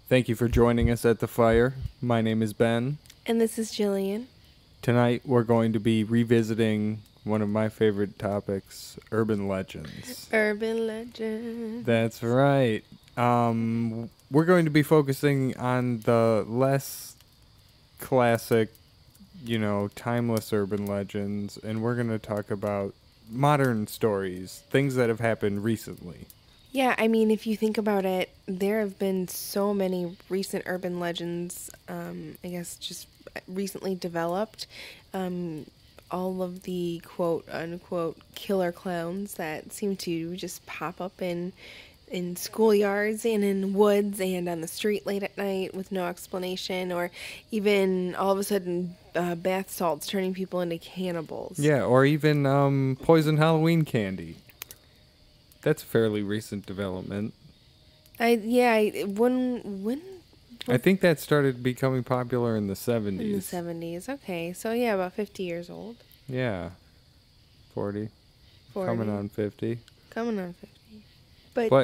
Thank you for joining us at the fire. My name is Ben. And this is Jillian. Tonight we're going to be revisiting one of my favorite topics, urban legends. Urban legends. That's right. We're going to be focusing on the less classic, timeless urban legends, and we're going to talk about modern stories, things that have happened recently. Yeah, I mean, if you think about it, there have been so many recent urban legends, I guess just recently developed. All of the quote-unquote killer clowns that seem to just pop up in schoolyards and in woods and on the street late at night with no explanation, or even all of a sudden bath salts turning people into cannibals. Yeah, or even poison Halloween candy. That's a fairly recent development. When I think that started becoming popular in the 70s. In the 70s, okay. So, yeah, about 50 years old. Yeah. 40. Coming on 50. Coming on 50.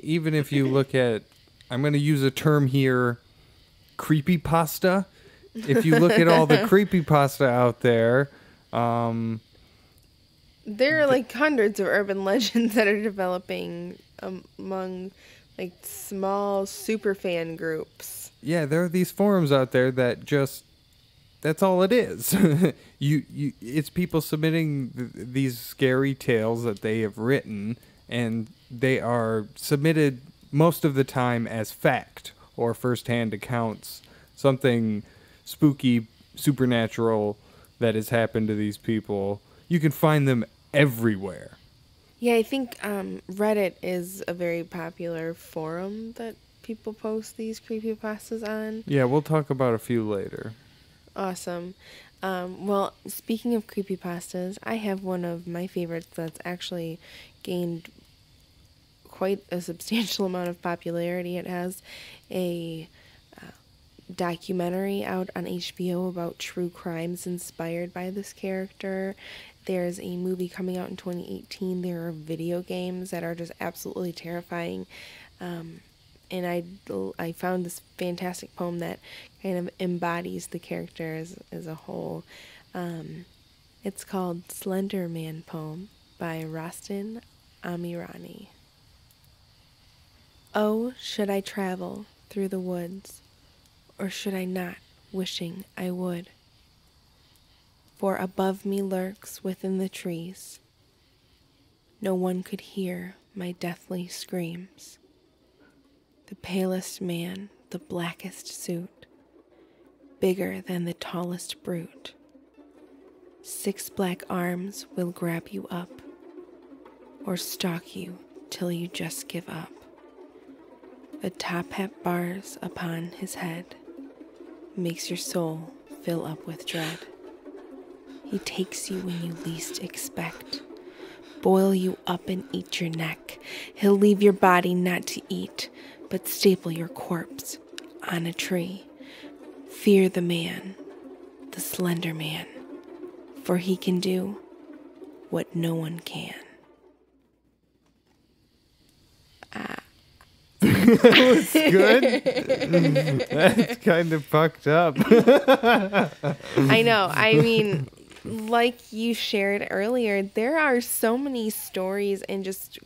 Even if you look at, I'm going to use a term here, creepypasta. If you look at all the creepypasta out there, there are like hundreds of urban legends that are developing among like small super fan groups. Yeah, there are these forums out there that just, that's all it is. It's people submitting these scary tales that they have written, and they are submitted most of the time as fact or first-hand accounts, something spooky, supernatural that has happened to these people. You can find them everywhere. Yeah, I think Reddit is a very popular forum that people post these creepypastas on. Yeah, we'll talk about a few later. Awesome. Well, speaking of creepypastas, I have one of my favorites that's actually gained quite a substantial amount of popularity. It has a documentary out on HBO about true crimes inspired by this character. There's a movie coming out in 2018. There are video games that are just absolutely terrifying. And I found this fantastic poem that kind of embodies the character as a whole. It's called Slender Man Poem by Rastin Amirani. Oh, should I travel through the woods, or should I not, wishing I would? For above me lurks within the trees. No one could hear my deathly screams. The palest man, the blackest suit, bigger than the tallest brute. 6 black arms will grab you up, or stalk you till you just give up. The top hat bars upon his head makes your soul fill up with dread. He takes you when you least expect, boil you up and eat your neck. He'll leave your body not to eat, but staple your corpse on a tree. Fear the man, the slender man, for he can do what no one can. That was good. That's kind of fucked up. I know. I mean, like you shared earlier, there are so many stories and just,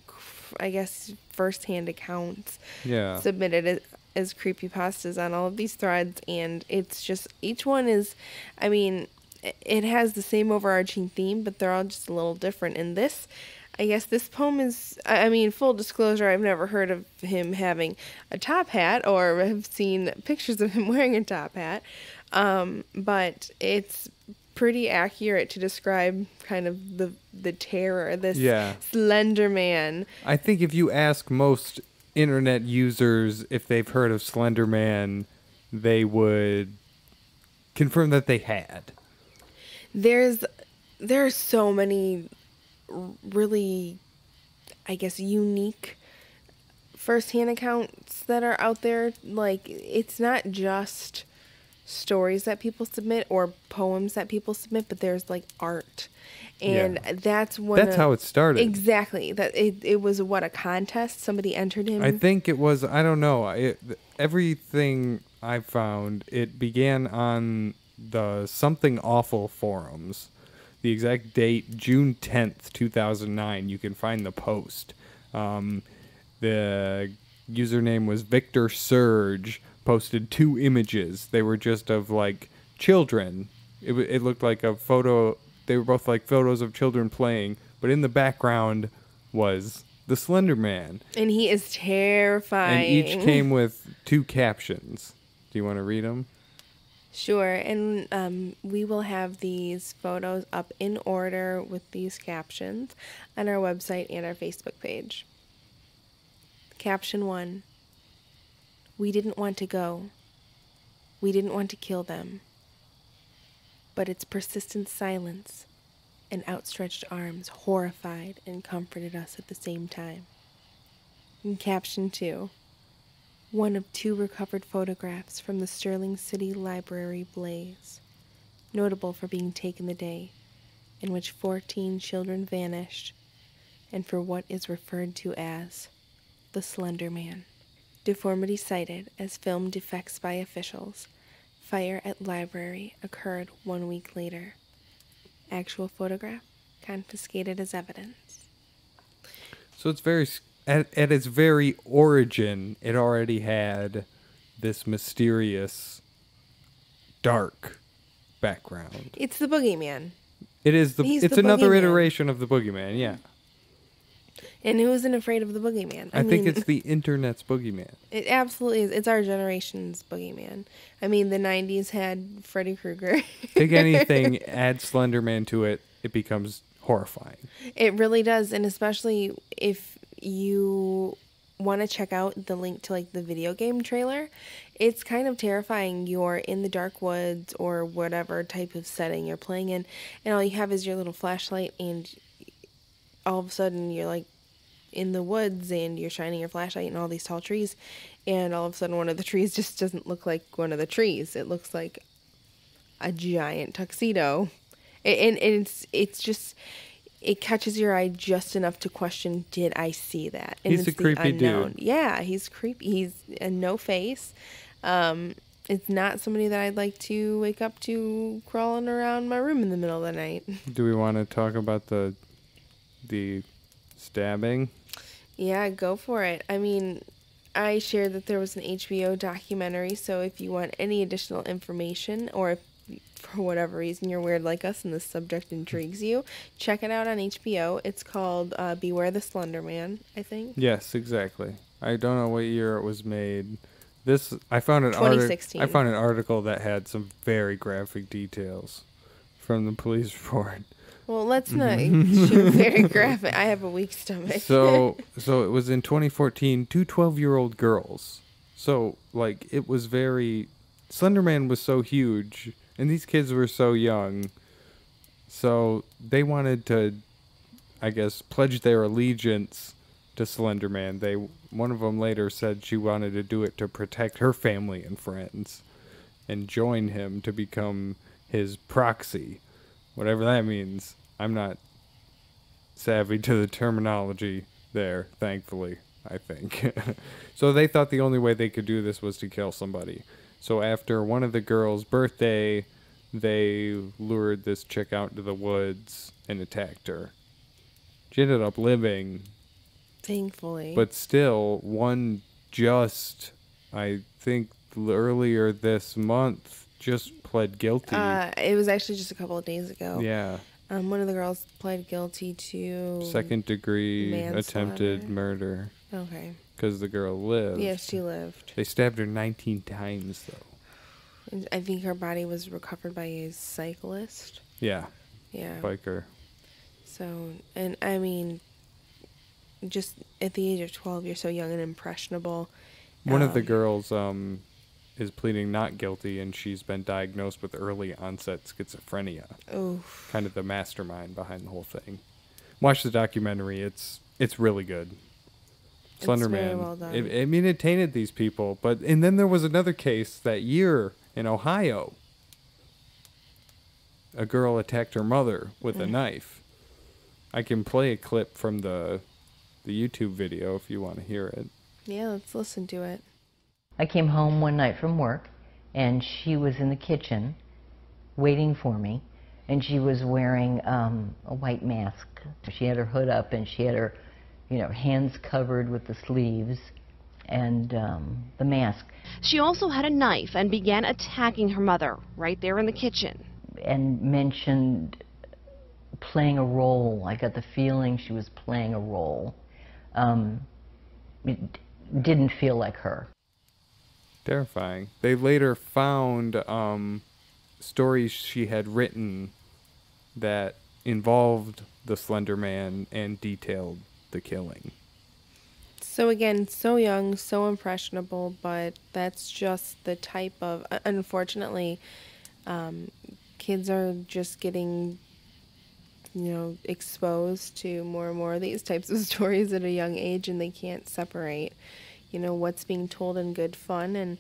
I guess, first-hand accounts submitted as creepypastas on all of these threads, and it's just, each one is, I mean, it has the same overarching theme, but they're all just a little different. And this, I guess this poem is, I mean, full disclosure, I've never heard of him having a top hat or have seen pictures of him wearing a top hat, but it's pretty accurate to describe kind of the terror, this slender man. I think if you ask most internet users if they've heard of Slender Man, they would confirm that they had. There are so many really, I guess, unique firsthand accounts that are out there. Like, it's not just stories that people submit or poems that people submit, but there's like art. And that's how it started. Exactly. That it was a contest. Somebody entered him. I think it was, I don't know. Everything I found, it began on the Something Awful forums. The exact date, June 10th, 2009. You can find the post. The username was Victor Surge. Posted 2 images. They were just of like children. It looked like a photo. They were both like photos of children playing, but in the background was the Slender Man. And he is terrifying. And each came with 2 captions. Do you want to read them? Sure. And we will have these photos up in order with these captions on our website and our Facebook page. Caption 1. We didn't want to go. We didn't want to kill them. But its persistent silence and outstretched arms horrified and comforted us at the same time. In Caption 2, one of 2 recovered photographs from the Sterling City Library blaze, notable for being taken the day in which 14 children vanished, and for what is referred to as the Slender Man. Deformity cited as film defects by officials. Fire at library occurred 1 week later. Actual photograph confiscated as evidence. So it's very, at its very origin, it already had this mysterious, dark background. It's the boogeyman. It's another iteration of the boogeyman, yeah. And who isn't afraid of the boogeyman? I think it's the internet's boogeyman. It absolutely is. It's our generation's boogeyman. I mean, the 90s had Freddy Krueger. Take anything, add Slender Man to it, it becomes horrifying. It really does. And especially if you want to check out the link to like the video game trailer, it's kind of terrifying. You're in the dark woods or whatever type of setting you're playing in, and all you have is your little flashlight, and all of a sudden you're like in the woods and you're shining your flashlight in all these tall trees, and all of a sudden one of the trees just doesn't look like one of the trees. It looks like a giant tuxedo. And it's just, it catches your eye just enough to question, did I see that? And he's a creepy dude. Yeah, he's creepy. He's a no face. It's not somebody that I'd like to wake up to crawling around my room in the middle of the night. Do we want to talk about the stabbing? Yeah, go for it. I mean, I shared that there was an HBO documentary, so if you want any additional information, or if for whatever reason you're weird like us and this subject intrigues you, check it out on HBO. It's called Beware the Slender Man, I think. Yes, exactly. I don't know what year it was made. I found an 2016. I found an article that had some very graphic details from the police report. Well, let's not shoot very graphic. I have a weak stomach. So it was in 2014, 2 12-year-old girls. So, like, it was very... Slenderman was so huge, and these kids were so young. So they wanted to, I guess, pledge their allegiance to Slenderman. One of them later said she wanted to do it to protect her family and friends and join him to become his proxy. Whatever that means. I'm not savvy to the terminology there, thankfully, I think. So they thought the only way they could do this was to kill somebody. So after one of the girls' birthday, they lured this chick out into the woods and attacked her. She ended up living. Thankfully. But still, one just, I think earlier this month, just pled guilty. It was actually just a couple of days ago. Yeah. One of the girls pled guilty to... second-degree attempted murder. Okay. Because the girl lived. Yeah, she lived. They stabbed her 19 times, though. I think her body was recovered by a cyclist. Yeah. Yeah. Biker. So, and I mean, just at the age of 12, you're so young and impressionable. One of the girls is pleading not guilty, and she's been diagnosed with early onset schizophrenia. Oof. Kind of the mastermind behind the whole thing. Watch the documentary. It's really good. Slender It's very Man. well done. It tainted these people. And then there was another case that year in Ohio. A girl attacked her mother with a knife. I can play a clip from the YouTube video if you want to hear it. Yeah, let's listen to it. I came home one night from work, and she was in the kitchen waiting for me, and she was wearing a white mask. She had her hood up, and she had her, hands covered with the sleeves and the mask. She also had a knife and began attacking her mother right there in the kitchen. And mentioned playing a role. I got the feeling she was playing a role. It didn't feel like her. Terrifying. They later found stories she had written that involved the Slender Man and detailed the killing. So again, so young, so impressionable, but that's just the type of, unfortunately, kids are just getting, exposed to more and more of these types of stories at a young age, and they can't separate, what's being told in good fun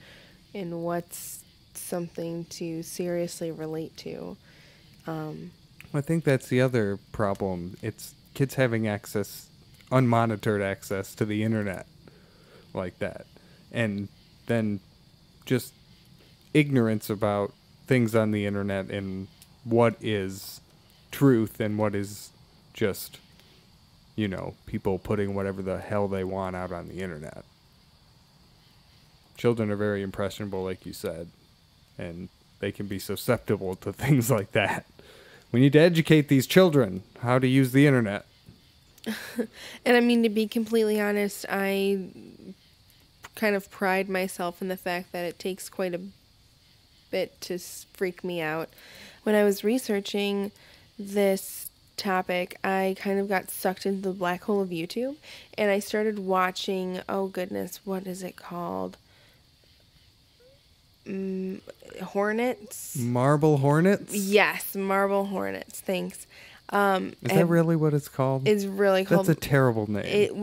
and what's something to seriously relate to. I think that's the other problem. It's kids having unmonitored access to the internet like that. And then just ignorance about things on the internet and what is truth and what is just, people putting whatever the hell they want out on the internet. Children are very impressionable, like you said, and they can be susceptible to things like that. We need to educate these children how to use the internet. And I mean, to be completely honest, I kind of pride myself in the fact that it takes quite a bit to freak me out. When I was researching this topic, I kind of got sucked into the black hole of YouTube, and I started watching, oh goodness, what is it called? Hornets? Marble hornets? Yes, marble hornets. Thanks. Is that really what it's called? It's really called. That's a terrible name. It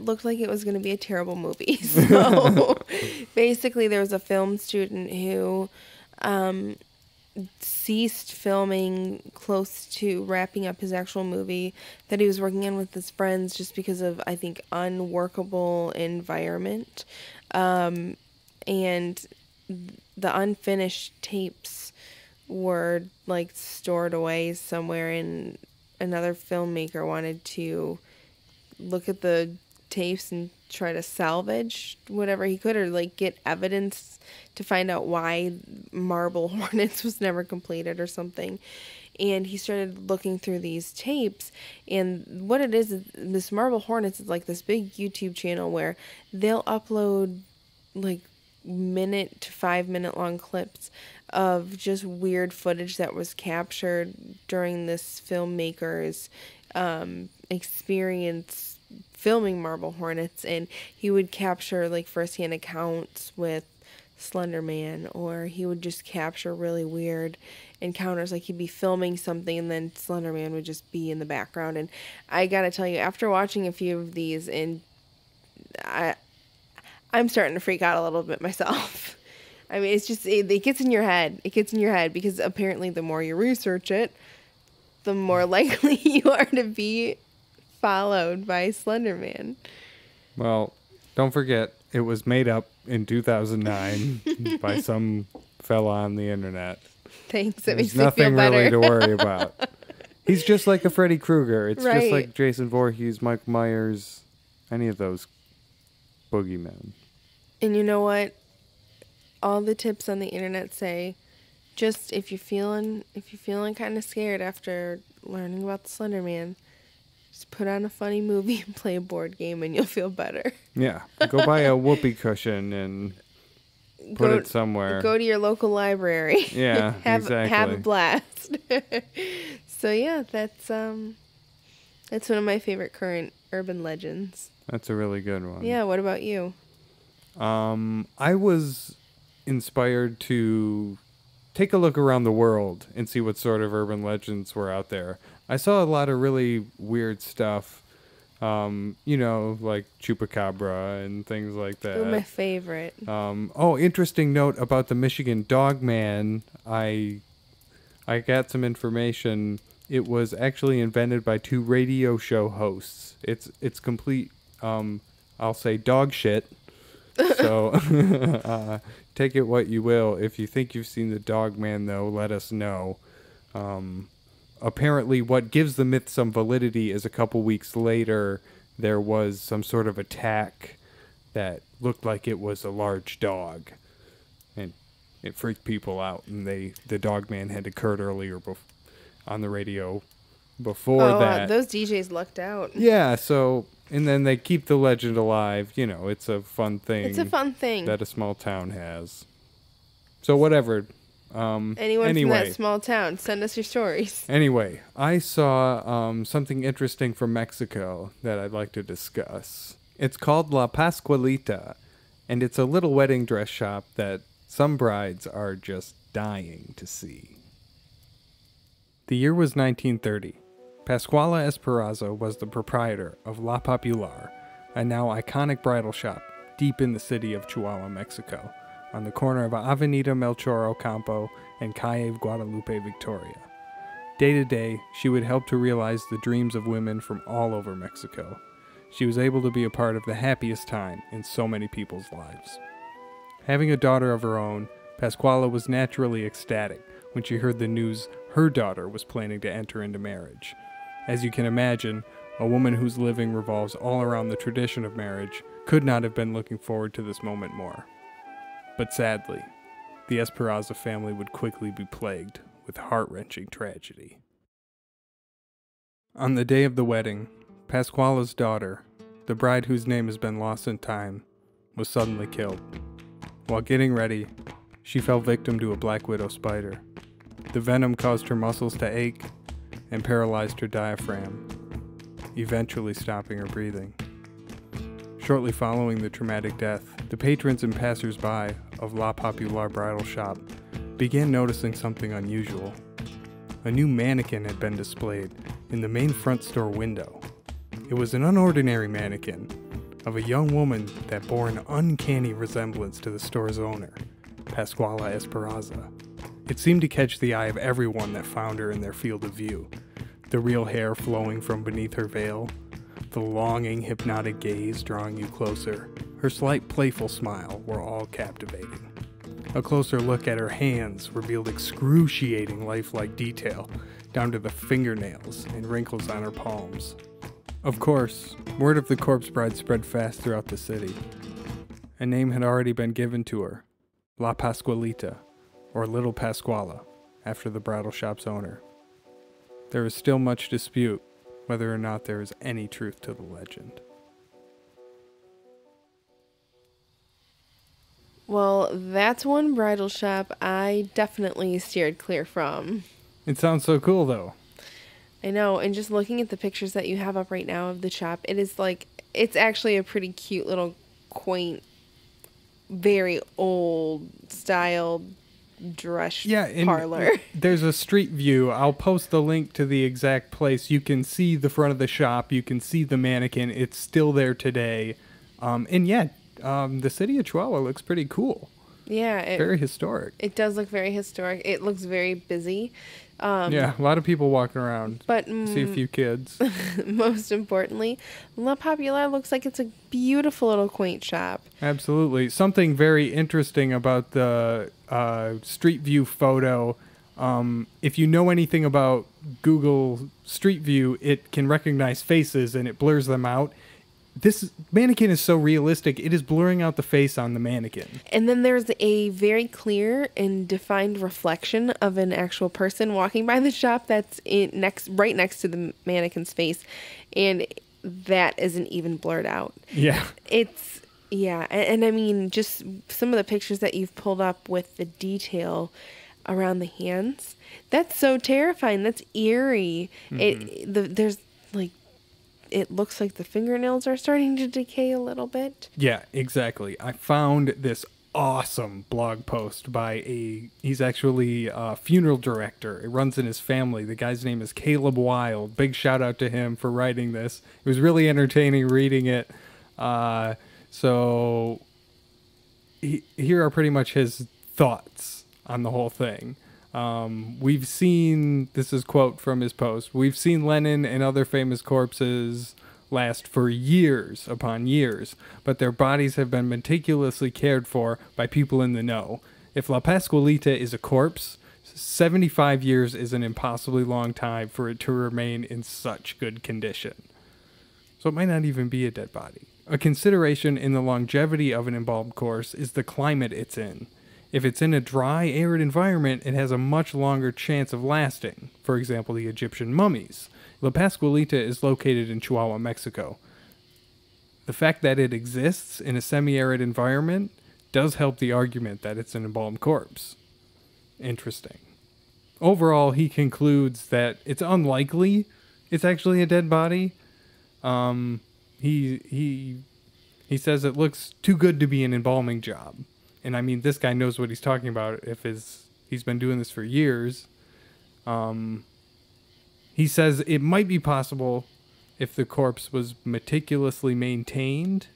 looked like it was going to be a terrible movie. So basically, there was a film student who ceased filming close to wrapping up his actual movie that he was working on with his friends just because of, I think, unworkable environment. And the unfinished tapes were stored away somewhere, and another filmmaker wanted to look at the tapes and try to salvage whatever he could, or get evidence to find out why Marble Hornets was never completed or something. And he started looking through these tapes, and what it is this Marble Hornets is this big YouTube channel where they'll upload minute to 5 minute long clips of just weird footage that was captured during this filmmaker's experience filming Marble Hornets. And he would capture firsthand accounts with Slender Man, or he would just capture really weird encounters. He'd be filming something and then Slender Man would just be in the background. And I gotta tell you, after watching a few of these, and I'm starting to freak out a little bit myself. I mean, it's just, it gets in your head. It gets in your head because apparently the more you research it, the more likely you are to be followed by Slender Man. Well, don't forget, it was made up in 2009 by some fella on the internet. Thanks, that There's makes me feel nothing better. really to worry about. He's just like a Freddy Krueger. It's Right. just like Jason Voorhees, Mike Myers, any of those boogeymen. And you know what? All the tips on the internet say, just if you're feeling kind of scared after learning about the Slender Man, just put on a funny movie and play a board game, and you'll feel better. Yeah, go buy a whoopee cushion and put it somewhere. Go to your local library. Yeah, exactly. Have a blast. So yeah, that's one of my favorite current urban legends. That's a really good one. Yeah. What about you? I was inspired to take a look around the world and see what sort of urban legends were out there. I saw a lot of really weird stuff. Like chupacabra and things like that. Ooh, my favorite. Interesting note about the Michigan Dog Man. I got some information. It was actually invented by 2 radio show hosts. It's complete, I'll say dog shit. So take it what you will. If you think you've seen the Dog Man, though, let us know. Apparently what gives the myth some validity is a couple weeks later there was some sort of attack that looked like it was a large dog, and it freaked people out, and the Dog Man had occurred earlier on the radio before that. Those DJs lucked out. Yeah, so, and then they keep the legend alive. It's a fun thing. It's a fun thing that a small town has. So whatever. Anyone from that small town, send us your stories. Anyway, I saw something interesting from Mexico that I'd like to discuss. It's called La Pascualita, and it's a little wedding dress shop that some brides are just dying to see. The year was 1930. Pascuala Esperanza was the proprietor of La Popular, a now iconic bridal shop deep in the city of Chihuahua, Mexico, on the corner of Avenida Melchor Ocampo and Calle Guadalupe Victoria. Day to day, she would help to realize the dreams of women from all over Mexico. She was able to be a part of the happiest time in so many people's lives. Having a daughter of her own, Pascuala was naturally ecstatic when she heard the news her daughter was planning to enter into marriage. As you can imagine, a woman whose living revolves all around the tradition of marriage could not have been looking forward to this moment more. But sadly, the Esperanza family would quickly be plagued with heart-wrenching tragedy. On the day of the wedding, Pascuala's daughter, the bride whose name has been lost in time, was suddenly killed. While getting ready, she fell victim to a black widow spider. The venom caused her muscles to ache and paralyzed her diaphragm, eventually stopping her breathing. Shortly following the traumatic death, the patrons and passers-by of La Popular Bridal Shop began noticing something unusual. A new mannequin had been displayed in the main front store window. It was an unordinary mannequin of a young woman that bore an uncanny resemblance to the store's owner, Pascuala Esperanza. It seemed to catch the eye of everyone that found her in their field of view. The real hair flowing from beneath her veil, the longing, hypnotic gaze drawing you closer, her slight playful smile were all captivating. A closer look at her hands revealed excruciating lifelike detail, down to the fingernails and wrinkles on her palms. Of course, word of the corpse bride spread fast throughout the city. A name had already been given to her, La Pascualita, or Little Pascuala, after the bridal shop's owner. There is still much dispute whether or not there is any truth to the legend. Well, that's one bridal shop I definitely steered clear from. It sounds so cool, though. I know, and just looking at the pictures that you have up right now of the shop, it's actually a pretty cute little quaint, very old style dress parlor. There's a street view. I'll post the link to the exact place. You can see the front of the shop. You can see the mannequin. It's still there today. The city of Chihuahua looks pretty cool. Yeah. Very historic. It does look very historic. It looks very busy. A lot of people walking around. But see a few kids. Most importantly, La Popular looks like it's a beautiful little quaint shop. Absolutely. Something very interesting about the Street View photo. If you know anything about Google Street View, it can recognize faces and it blurs them out. This mannequin is so realistic, it is blurring out the face on the mannequin. And then there's a very clear and defined reflection of an actual person walking by the shop that's right next to the mannequin's face, and that isn't even blurred out. Yeah. And I mean, just some of the pictures that you've pulled up with the detail around the hands, that's so terrifying. That's eerie. Mm-hmm. It looks like the fingernails are starting to decay a little bit. Yeah, exactly. I found this awesome blog post by he's actually a funeral director. It runs in his family. The guy's name is Caleb Wild. Big shout out to him for writing this. It was really entertaining reading it. So here are pretty much his thoughts on the whole thing. We've seen, this is a quote from his post, we've seen Lennon and other famous corpses last for years upon years, but their bodies have been meticulously cared for by people in the know. If La Pascualita is a corpse, 75 years is an impossibly long time for it to remain in such good condition. So it might not even be a dead body. A consideration in the longevity of an embalmed corpse is the climate it's in. If it's in a dry, arid environment, it has a much longer chance of lasting. For example, the Egyptian mummies. La Pascualita is located in Chihuahua, Mexico. The fact that it exists in a semi-arid environment does help the argument that it's an embalmed corpse. Interesting. Overall, he concludes that it's unlikely it's actually a dead body. He says it looks too good to be an embalming job. And I mean, this guy knows what he's talking about if he's been doing this for years. He says it might be possible if the corpse was meticulously maintained.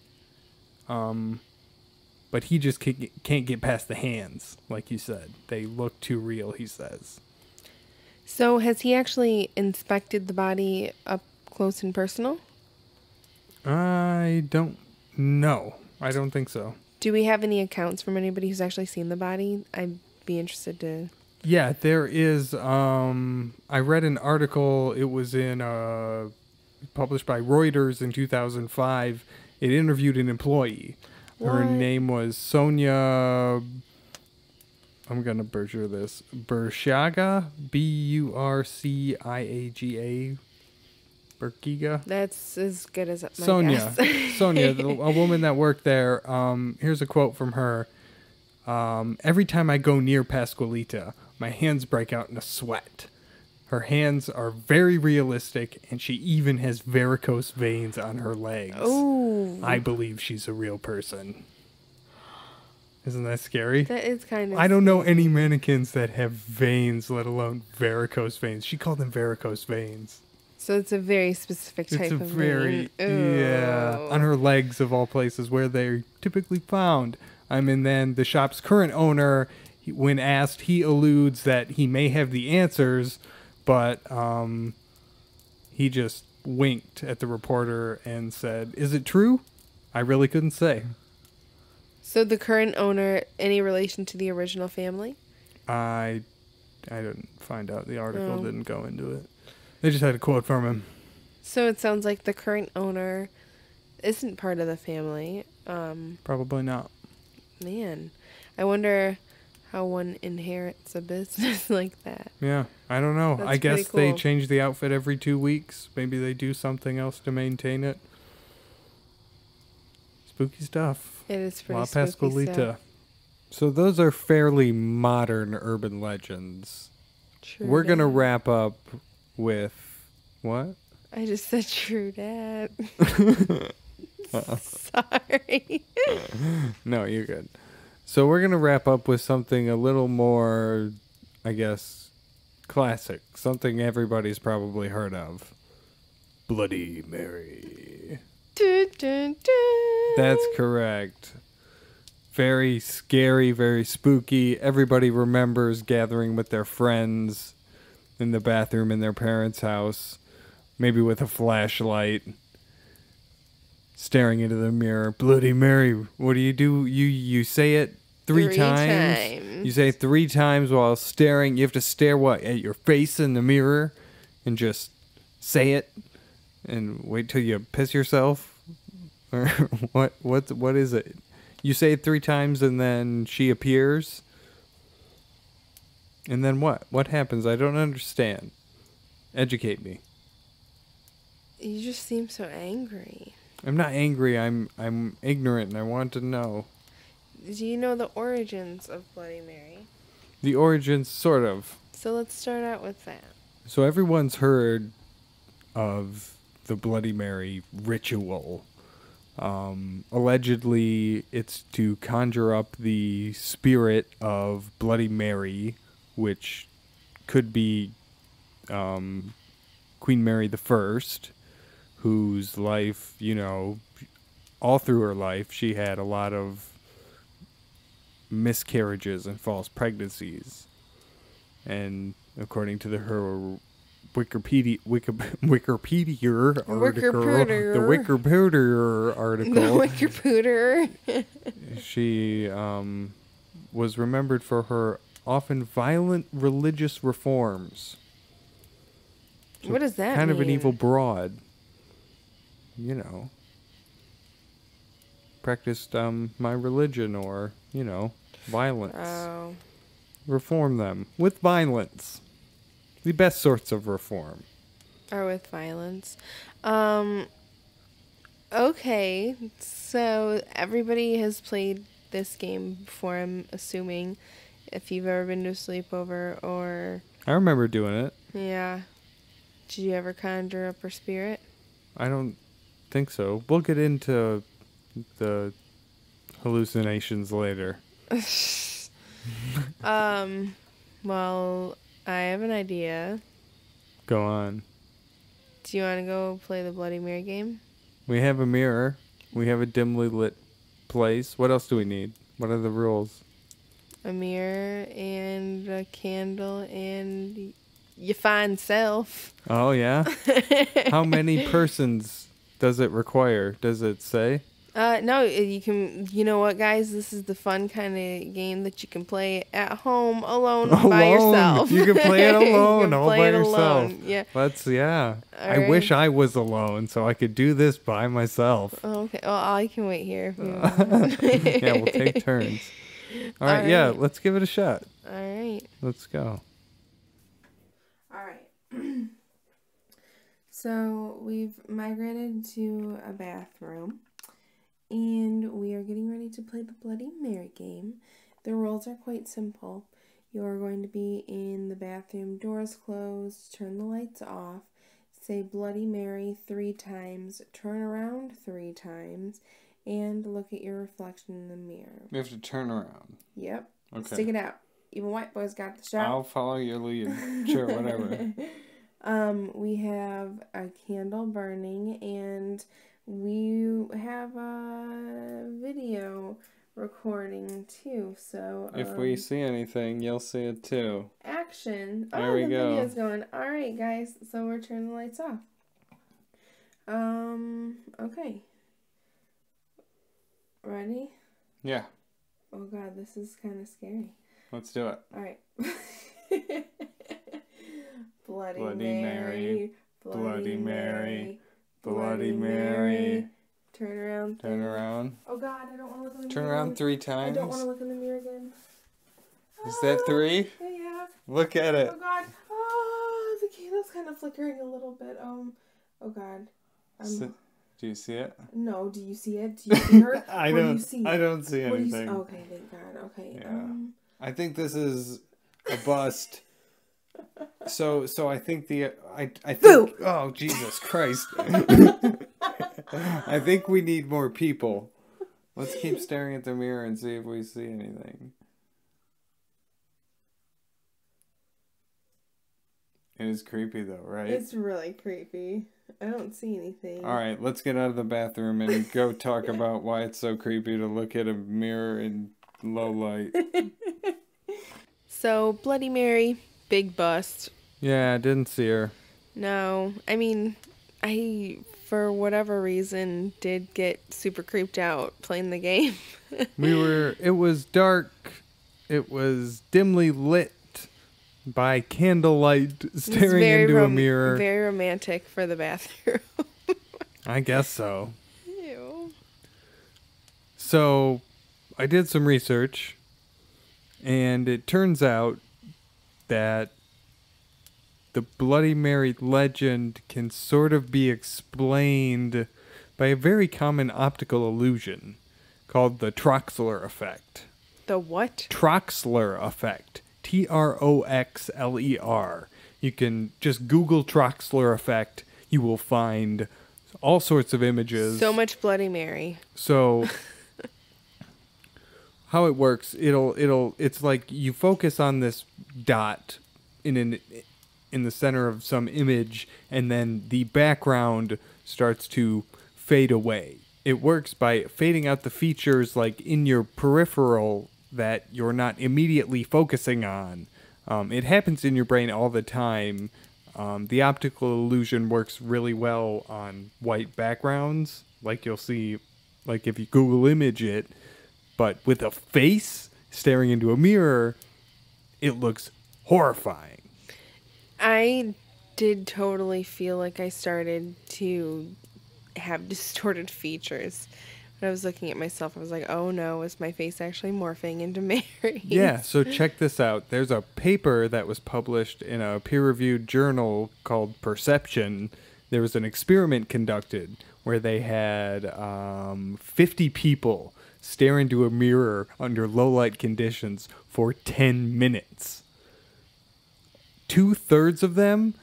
But he just can't get past the hands, like you said. They look too real, he says. So has he actually inspected the body up close and personal? I don't know. I don't think so. Do we have any accounts from anybody who's actually seen the body? I'd be interested to... Yeah, there is. I read an article. It was published by Reuters in 2005. It interviewed an employee. Her name was Sonia... I'm going to butcher this. Burciaga? Burciaga? Burkiga? That's as good as my Sonia. guess. Sonia, a woman that worked there. Here's a quote from her. Every time I go near Pascualita, my hands break out in a sweat. Her hands are very realistic, and she even has varicose veins on her legs. Oh. I believe she's a real person. Isn't that scary? That is kind of... I don't know any mannequins that have veins, let alone varicose veins. She called them varicose veins. So it's a very specific type of vein. Yeah, on her legs of all places where they're typically found. And then the shop's current owner, when asked, he alludes that he may have the answers, but he just winked at the reporter and said, "Is it true? I really couldn't say." So the current owner, any relation to the original family? I didn't find out. The article didn't go into it. They just had a quote from him. So it sounds like the current owner isn't part of the family. Probably not. Man, I wonder how one inherits a business like that. Yeah, I don't know. That's I guess pretty they cool. change the outfit every 2 weeks. Maybe they do something else to maintain it. Spooky stuff. It is pretty La spooky Pascualita. stuff. So those are fairly modern urban legends. True We're going to dat. wrap up with what? I just said true dat. Sorry. No, you're good. So we're going to wrap up with something a little more, I guess, classic. Something everybody's probably heard of. Bloody Mary. Dun, dun, dun. That's correct. Very scary, very spooky. Everybody remembers gathering with their friends in the bathroom in their parents' house, maybe with a flashlight, staring into the mirror. Bloody Mary, what do? You say it three times. You say it 3 times while staring. You have to stare what? At your face in the mirror and just say it and wait till you piss yourself? Or what is it? You say it 3 times and then she appears? And then what? What happens? I don't understand. Educate me. You just seem so angry. I'm not angry. I'm ignorant and I want to know. Do you know the origins of Bloody Mary? The origins, sort of. So let's start out with that. So everyone's heard of the Bloody Mary ritual. Allegedly, it's to conjure up the spirit of Bloody Mary, which could be Queen Mary the First, whose life, you know, all through her life, she had a lot of miscarriages and false pregnancies. And according to her Wikipedia article, she was remembered for her often violent religious reforms. So what does that kind mean? of an evil broad. You know. Practiced my religion or, you know, violence. Oh. Reform them with violence. The best sorts of reform. Or with violence. Okay, so everybody has played this game before, I'm assuming. If you've ever been to a sleepover or... I remember doing it. Yeah. Did you ever conjure up her spirit? I don't think so. We'll get into the hallucinations later. Well, I have an idea. Go on. Do you want to go play the Bloody Mary game? We have a mirror. We have a dimly lit place. What else do we need? What are the rules? A mirror and a candle and your fine self. Oh, yeah? How many persons does it require? Does it say? No, you can, you know what, guys? This is the fun kind of game that you can play at home alone by yourself. You can play it alone, all by yourself. Yeah. Yeah. All I wish I was alone so I could do this by myself. Oh, okay. Well, I can wait here. Yeah, we'll take turns. All right, yeah, let's give it a shot. All right. Let's go. All right. So we've migrated to a bathroom. And we are getting ready to play the Bloody Mary game. The rules are quite simple. You are going to be in the bathroom, doors closed, turn the lights off, say Bloody Mary 3 times, turn around 3 times, and look at your reflection in the mirror. We have to turn around. Yep. Okay. Stick it out. Even white boys got the shot. I'll follow your lead. Sure, whatever. We have a candle burning, and we have a video recording too, so if we see anything, you'll see it too. Action. There we the go. video's going. Alright guys, so we're turning the lights off. Okay. Ready? Yeah. Oh god, this is kinda scary. Let's do it. Alright. Bloody Bloody Mary. Mary. Bloody Mary. Bloody Mary. Turn around. Turn around. Oh god, I don't want to look in the mirror. Turn around 3 I times. don't want to look in the mirror again. Is that 3? Yeah. Look at it. Oh god. Oh, the candle's kind of flickering a little bit. Oh god. Do you see it? No, do you see it? Do you see her? I what don't. Do you see? I don't see What do you anything. Okay, thank god. Okay. Yeah. I think this is a bust. So I think I think. Boo! Oh Jesus Christ! I think we need more people. Let's keep staring at the mirror and see if we see anything. It is creepy though, right? It's really creepy. I don't see anything. All right, let's get out of the bathroom and go talk about why it's so creepy to look at a mirror in low light. So, Bloody Mary, big bust. Yeah, I didn't see her. No, I mean, I, for whatever reason, did get super creeped out playing the game. It was dark. It was dimly lit by candlelight staring into a mirror. Very romantic for the bathroom. I guess so. Ew. So, I did some research, and it turns out that the Bloody Mary legend can sort of be explained by a very common optical illusion called the Troxler effect. The what? Troxler effect. Troxler. You can just Google Troxler effect. You will find all sorts of images. So much Bloody Mary. So how it works, it's like you focus on this dot in the center of some image, and then the background starts to fade away. It works by fading out the features like in your peripheral that you're not immediately focusing on. It happens in your brain all the time. The optical illusion works really well on white backgrounds, like you'll see, like if you Google image it, but with a face staring into a mirror, it looks horrifying. I did totally feel like I started to have distorted features. When I was looking at myself, I was like, oh no, is my face actually morphing into Mary? Yeah, so check this out. There's a paper that was published in a peer-reviewed journal called Perception. There was an experiment conducted where they had 50 people stare into a mirror under low-light conditions for 10 minutes. 2/3 of them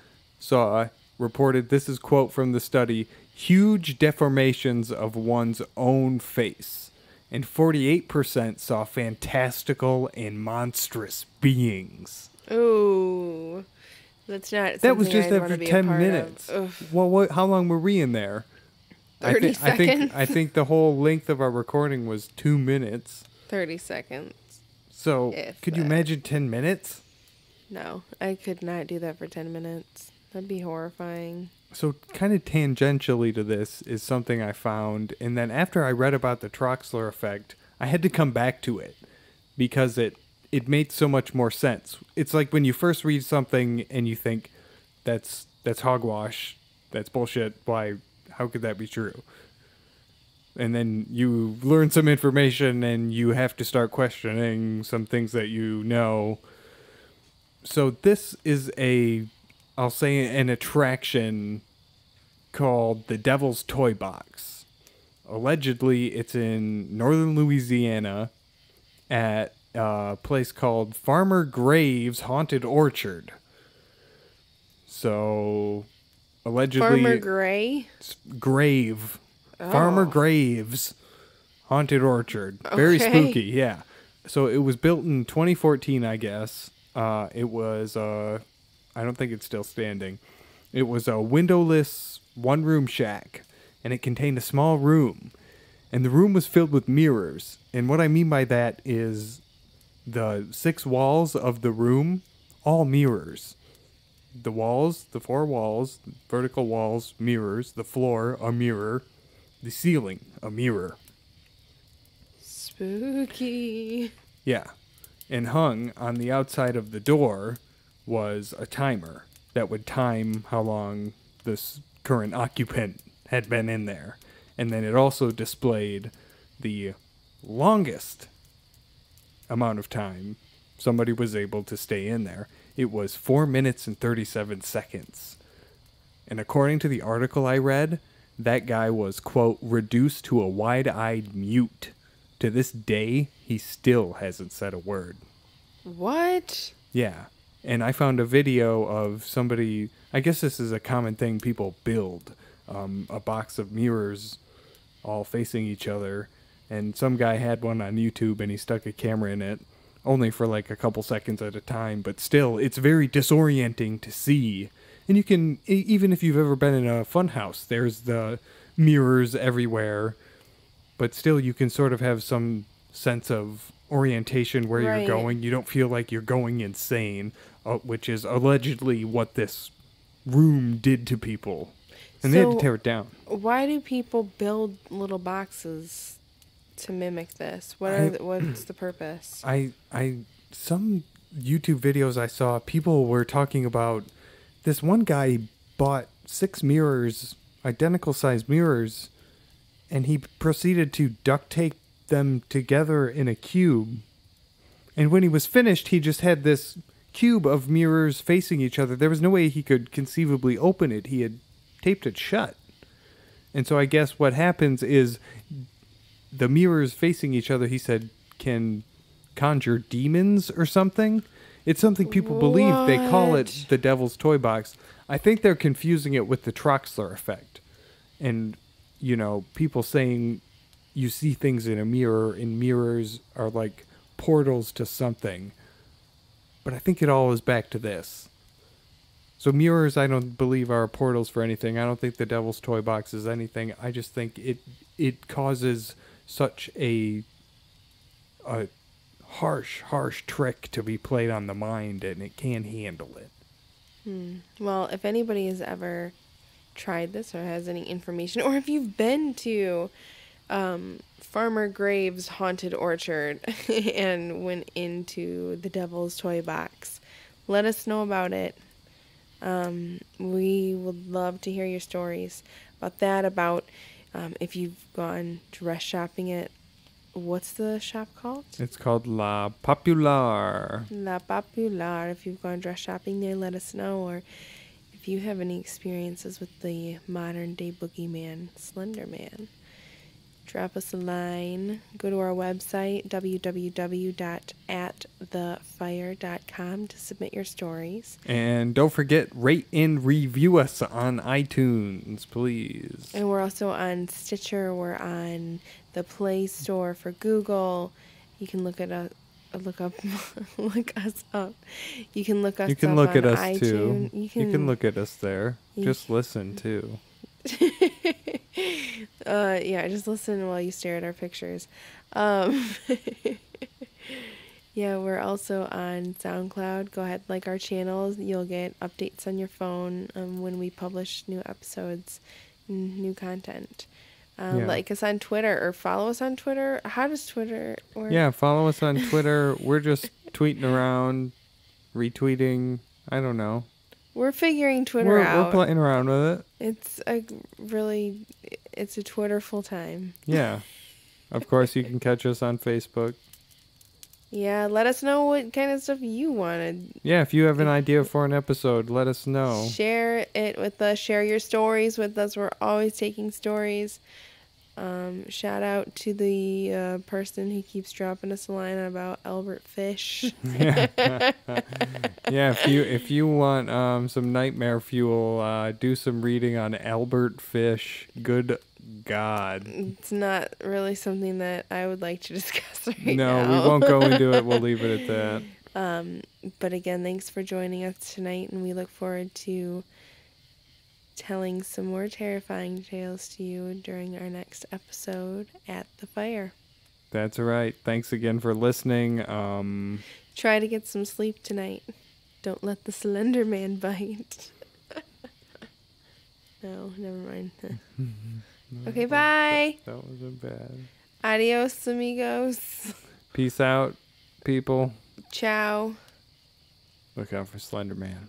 reported, this is quote from the study, huge deformations of one's own face, and 48% saw fantastical and monstrous beings. Ooh, that's not. That was just I'd after 10 minutes. Well, how long were we in there? 30 seconds. I think the whole length of our recording was 2 minutes. 30 seconds. So, If could you that. imagine 10 minutes? No, I could not do that for 10 minutes. That'd be horrifying. So kind of tangentially to this is something I found, and then after I read about the Troxler effect, I had to come back to it because it made so much more sense. It's like when you first read something and you think that's hogwash, that's bullshit, why, how could that be true? And then you learn some information and you have to start questioning some things that you know. So this is I'll say an attraction called the Devil's Toy Box. Allegedly, it's in northern Louisiana at a place called Farmer Graves' Haunted Orchard. So, allegedly... Farmer Gray? Grave. Oh. Farmer Graves' Haunted Orchard. Very Okay. spooky, yeah. So, it was built in 2014, I guess. It was... I don't think it's still standing. It was a windowless one-room shack, and it contained a small room. And the room was filled with mirrors. And what I mean by that is the 6 walls of the room, all mirrors. The walls, the 4 walls, vertical walls, mirrors. The floor, a mirror. The ceiling, a mirror. Spooky. Yeah. And hung on the outside of the door was a timer that would time how long this current occupant had been in there. And then it also displayed the longest amount of time somebody was able to stay in there. It was 4 minutes and 37 seconds. And according to the article I read, that guy was, quote, reduced to a wide-eyed mute. To this day, he still hasn't said a word. What? Yeah. And I found a video of somebody, I guess this is a common thing people build, a box of mirrors all facing each other. And some guy had one on YouTube and he stuck a camera in it, only for like a couple seconds at a time. But still, it's very disorienting to see. And you can, even if you've ever been in a fun house, there's the mirrors everywhere. But still, you can sort of have some sense of orientation where Right. you're going. You don't feel like you're going insane, which is allegedly what this room did to people. And they had to So- tear it down. Why do people build little boxes to mimic this? What's the purpose? Some YouTube videos I saw, people were talking about this one guy bought 6 mirrors, identical sized mirrors, and he proceeded to duct tape them together in a cube. And when he was finished, he just had this cube of mirrors facing each other. There was no way he could conceivably open it. He had taped it shut. And so I guess what happens is the mirrors facing each other, he said, can conjure demons or something. It's something people believe. They call it What? the Devil's Toy Box. I think they're confusing it with the Troxler effect. And, you know, people saying you see things in a mirror and mirrors are like portals to something. But I think it all is back to this. So mirrors, I don't believe, are portals for anything. I don't think the Devil's Toy Box is anything. I just think it causes such a harsh trick to be played on the mind, and it can't handle it. Well, if anybody has ever tried this or has any information, or if you've been to Farmer Graves' haunted orchard and went into the Devil's Toy Box, let us know about it. We would love to hear your stories about that, about if you've gone dress shopping at, what's the shop called? It's called La Popular. La Popular. If you've gone dress shopping there, let us know. Or if you have any experiences with the modern day boogeyman, Slender Man, drop us a line. Go to our website, www.atthefire.com, to submit your stories. And don't forget, rate and review us on iTunes, please. And we're also on Stitcher. We're on the Play Store for Google. You can look us up. You can look us up. You can look on at us iTunes. too. You can look at us there. Just listen too. Yeah, just listen while you stare at our pictures. Yeah, we're also on SoundCloud. Go ahead, like our channels. You'll get updates on your phone when we publish new episodes, new content. Like us on Twitter or follow us on Twitter. How does Twitter work? Yeah, follow us on Twitter. We're just tweeting around, retweeting. I don't know. We're figuring Twitter out. We're playing around with it. It's a Twitter full time. Yeah. Of course, you can catch us on Facebook. Yeah, let us know what kind of stuff you wanted. Yeah, if you have an idea for an episode, let us know. Share it with us. Share your stories with us. We're always taking stories. Shout out to the person who keeps dropping us a line about Albert Fish. Yeah, if you want some nightmare fuel, do some reading on Albert Fish. Good God. It's not really something that I would like to discuss right now. No, we won't go into it. We'll leave it at that. But again, thanks for joining us tonight, and we look forward to telling some more terrifying tales to you during our next episode at the fire. That's right. Thanks again for listening. Try to get some sleep tonight. Don't let the Slender Man bite. No, never mind. Okay, bye. That wasn't bad. Adios, amigos. Peace out, people. Ciao. Look out for Slender Man.